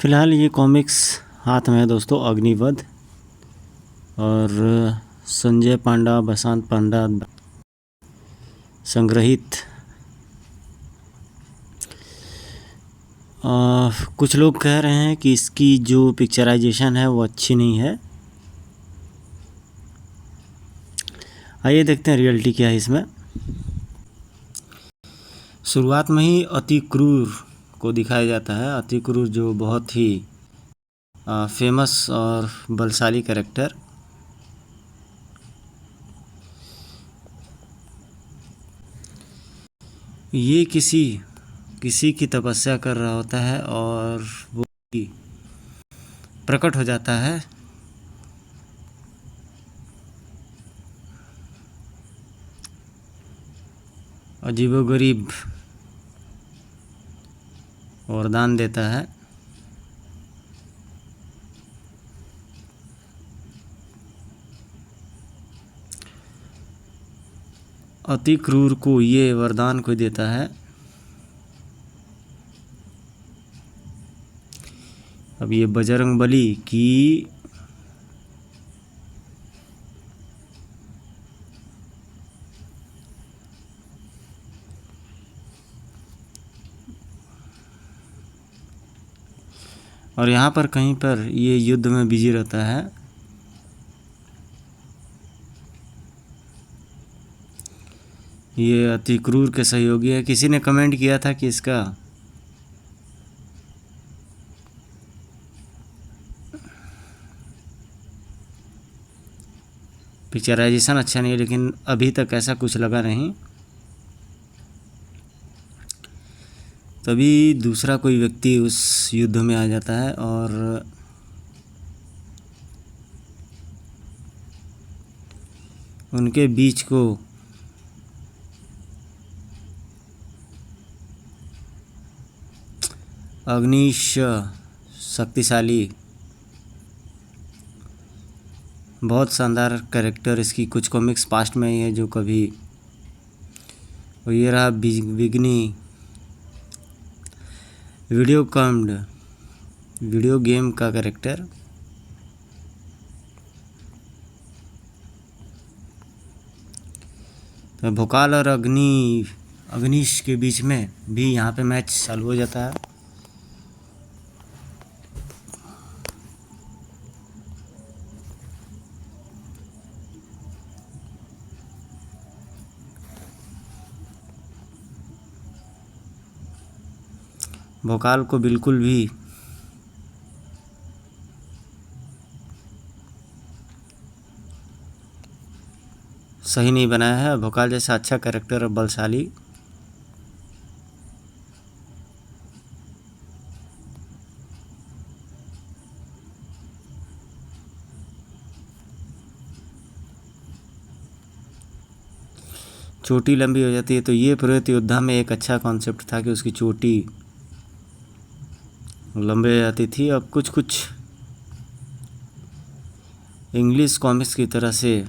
फ़िलहाल ये कॉमिक्स हाथ में है दोस्तों, अग्निवध और संजय पांडा, बसंत पांडा संग्रहित। कुछ लोग कह रहे हैं कि इसकी जो पिक्चराइजेशन है वो अच्छी नहीं है। आइए देखते हैं रियलिटी क्या है इसमें। शुरुआत में ही अति क्रूर को दिखाया जाता है। अति क्रूर जो बहुत ही फेमस और बलशाली कैरेक्टर। ये किसी की तपस्या कर रहा होता है और वो प्रकट हो जाता है। अजीबोगरीब वरदान देता है। अति क्रूर को ये वरदान कोई देता है। अब ये बजरंगबली की और यहाँ पर कहीं पर ये युद्ध में बिजी रहता है। ये अति क्रूर के सहयोगी है। किसी ने कमेंट किया था कि इसका पिक्चराइजेशन अच्छा नहीं है, लेकिन अभी तक ऐसा कुछ लगा नहीं। तभी दूसरा कोई व्यक्ति उस युद्ध में आ जाता है और उनके बीच को अग्निश शक्तिशाली, बहुत शानदार कैरेक्टर। इसकी कुछ कॉमिक्स पास्ट में ही है जो कभी, और ये रहा बिगनी वीडियो गेम का कैरेक्टर। तो भोकाल और अग्निश के बीच में भी यहाँ पे मैच चालू हो जाता है। भोकाल को बिल्कुल भी सही नहीं बनाया है। भोकाल जैसा अच्छा कैरेक्टर और बलशाली चोटी लंबी हो जाती है। तो ये प्रेत योद्धा में एक अच्छा कॉन्सेप्ट था कि उसकी चोटी लंबे हो जाती थी। अब कुछ इंग्लिश कॉमिक्स की तरह से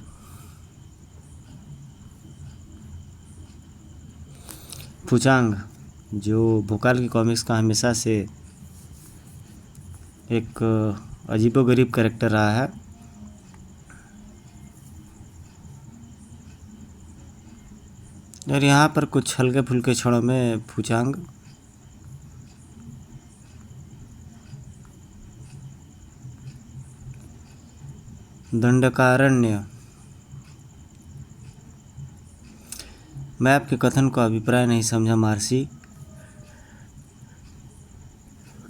फुचांग, जो भोकाल की कॉमिक्स का हमेशा से एक अजीबोगरीब कैरेक्टर रहा है, और यहाँ पर कुछ हल्के फुल्के क्षणों में फुचांग दंडकारण्य। मैं आपके कथन का अभिप्राय नहीं समझा मार्सी।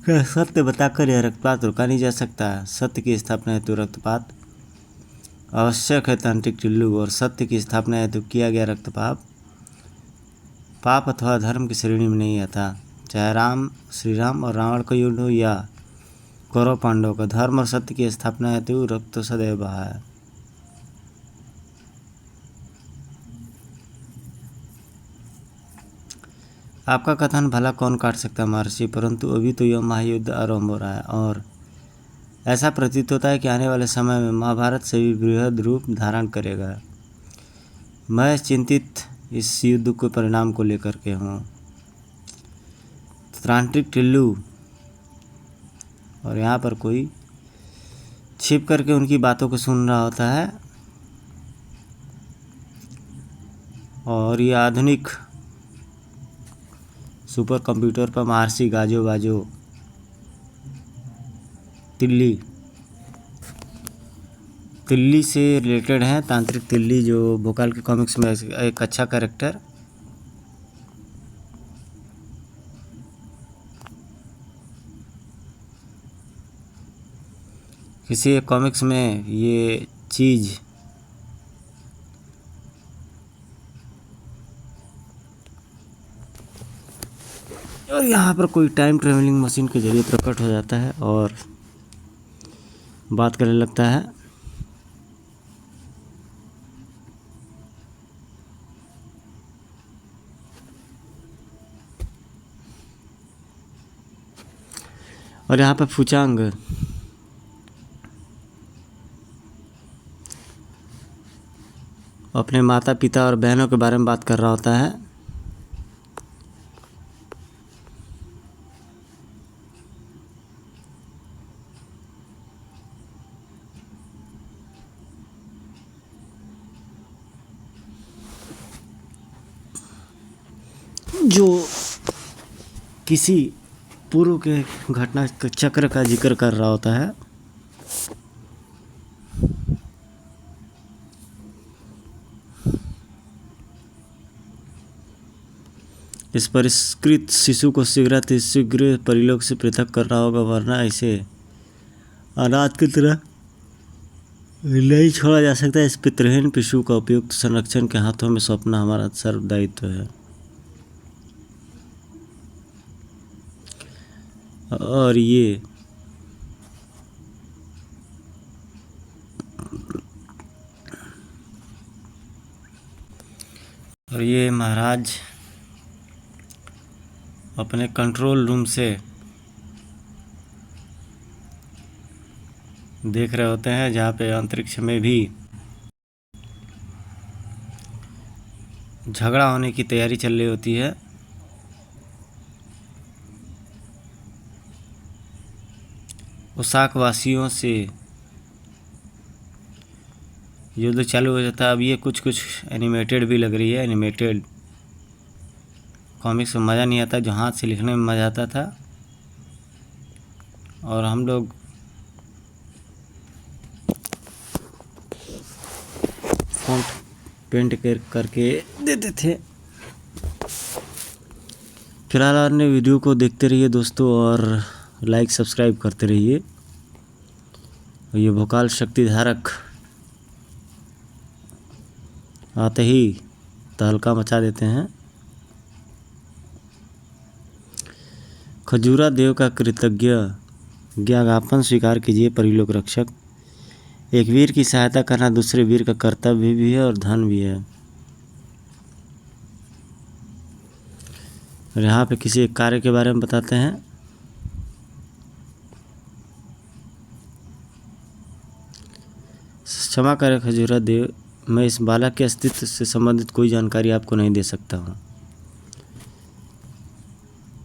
क्या सत्य बताकर यह रक्तपात रोका नहीं जा सकता? सत्य की स्थापना हेतु रक्तपात आवश्यक है तांत्रिक टिल्लू, और सत्य की स्थापना हेतु किया गया रक्तपात पाप अथवा धर्म की श्रेणी में नहीं आता। चाहे श्री राम और रावण का युद्ध हो या कौरव पांडव का, धर्म और सत्य की स्थापना हेतु रक्त सदैव बहा है। आपका कथन भला कौन काट सकता है महर्षि, परंतु अभी तो यह महायुद्ध आरंभ हो रहा है और ऐसा प्रतीत होता है कि आने वाले समय में महाभारत से भी बृहद रूप धारण करेगा। मैं चिंतित इस युद्ध के परिणाम को लेकर के हूँ। तांत्रिक टिल्लू और यहाँ पर कोई छिप करके उनकी बातों को सुन रहा होता है। और ये आधुनिक सुपर कंप्यूटर पर महर्षि गाजो बाजो तिल्ली से रिलेटेड हैं। तांत्रिक तिल्ली जो भोकाल के कॉमिक्स में एक अच्छा कैरेक्टर। किसी एक कॉमिक्स में ये चीज़ और यहाँ पर कोई टाइम ट्रेवलिंग मशीन के जरिए प्रकट हो जाता है और बात करने लगता है। और यहाँ पर फुचांग अपने माता पिता और बहनों के बारे में बात कर रहा होता है। जो किसी पूर्व के घटना चक्र का जिक्र कर रहा होता है। इस परिष्कृत शिशु को शीघ्र परिलोक से पृथक कर रहा होगा, वरना इसे अनाथ की तरह नहीं छोड़ा जा सकता। इस पितृहीन शिशु का उपयुक्त संरक्षण के हाथों में सौंपना हमारा सर्वदायित्व है। और ये महाराज अपने कंट्रोल रूम से देख रहे होते हैं, जहाँ पे अंतरिक्ष में भी झगड़ा होने की तैयारी चल रही होती है। ओसाक वासियों से युद्ध चालू हो जाता है। अब ये कुछ एनिमेटेड भी लग रही है। एनिमेटेड कॉमिक्स में मज़ा नहीं आता, जो हाथ से लिखने में मज़ा आता था। और हम लोग फॉन्ट पेंट करके देते थे। फिलहाल अन्य वीडियो को देखते रहिए दोस्तों, और लाइक सब्सक्राइब करते रहिए। ये भोकाल शक्तिधारक आते ही तहलका मचा देते हैं। खजूरा देव का कृतज्ञ ज्ञापन स्वीकार कीजिए परिलोक रक्षक। एक वीर की सहायता करना दूसरे वीर का कर्तव्य भी है और धन भी है। और यहाँ पे किसी एक कार्य के बारे में बताते हैं। क्षमा करें खजूरा देव, मैं इस बालक के अस्तित्व से संबंधित कोई जानकारी आपको नहीं दे सकता हूँ।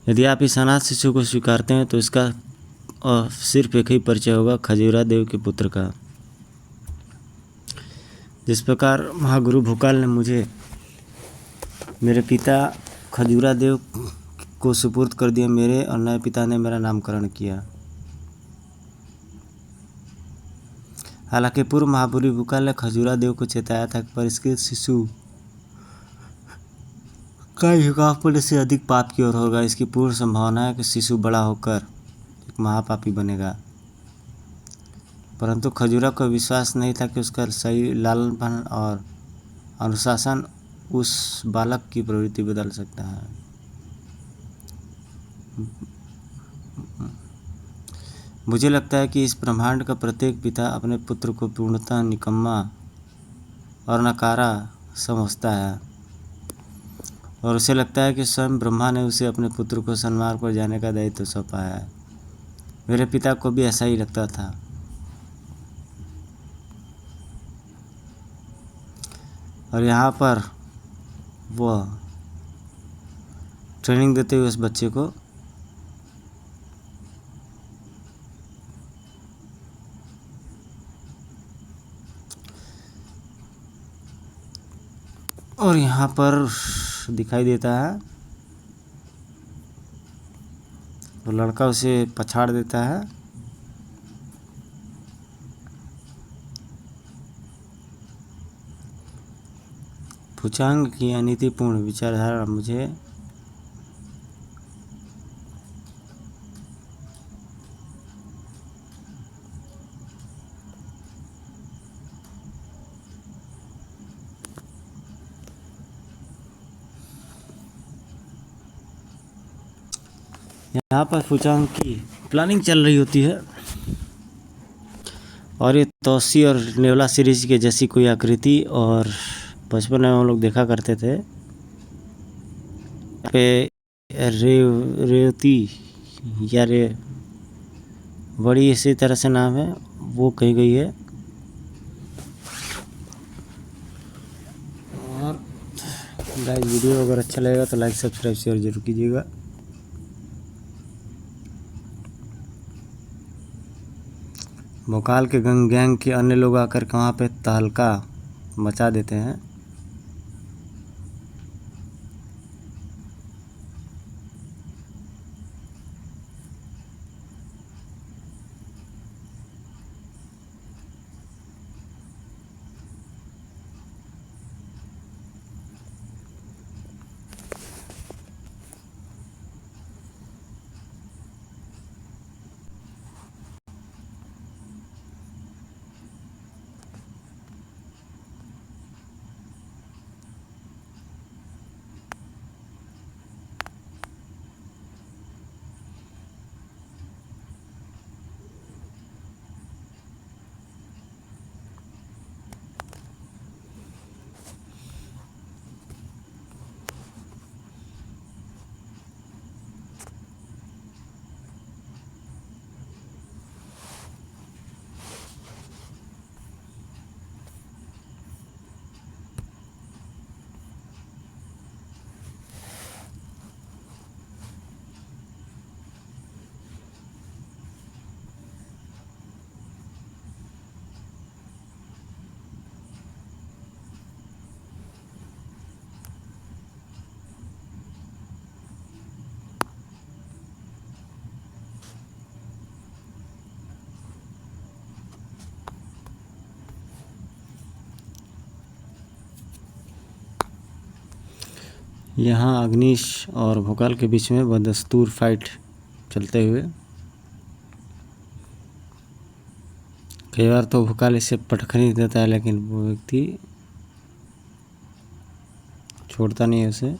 यदि आप इस अनाथ शिशु को स्वीकारते हैं तो इसका सिर्फ एक ही परिचय होगा, खजूरा देव के पुत्र का। जिस प्रकार महागुरु भोकाल ने मुझे मेरे पिता खजूरा देव को सुपुर्द कर दिया, मेरे और नए पिता ने मेरा नामकरण किया। हालांकि पूर्व महागुरु भोकाल ने खजूरा देव को चेताया था कि परिष्कृत शिशु का झुकाव पुण्य से अधिक पाप की ओर होगा। इसकी पूर्ण संभावना है कि शिशु बड़ा होकर एक महापापी बनेगा। परंतु खजूरा को विश्वास नहीं था कि उसका सही लालन पालन और अनुशासन उस बालक की प्रवृत्ति बदल सकता है। मुझे लगता है कि इस ब्रह्मांड का प्रत्येक पिता अपने पुत्र को पूर्णतः निकम्मा और नकारा समझता है, और उसे लगता है कि स्वयं ब्रह्मा ने उसे अपने पुत्र को सन्मार्ग पर जाने का दायित्व सौंपा है। मेरे पिता को भी ऐसा ही लगता था। और यहाँ पर वह ट्रेनिंग देते हुए उस बच्चे को और यहाँ पर दिखाई देता है, तो लड़का उसे पछाड़ देता है। फुचांग की अनीतिपूर्ण विचारधारा मुझे यहाँ पर फुचांग की प्लानिंग चल रही होती है और ये तोसी और नेवला सीरीज के जैसी कोई आकृति, और बचपन में हम लोग देखा करते थे पे रेवती या रे बड़ी इसी तरह से नाम है वो कही गई है। और गाइस वीडियो अगर अच्छा लगेगा तो लाइक सब्सक्राइब शेयर जरूर कीजिएगा। भोकाल के गैंग के अन्य लोग आकर के वहाँ पे तहलका मचा देते हैं। यहाँ अग्निश और भोकाल के बीच में बदस्तूर फाइट चलते हुए, कई बार तो भोकाल इसे पटखनी देता है लेकिन वो व्यक्ति छोड़ता नहीं है उसे।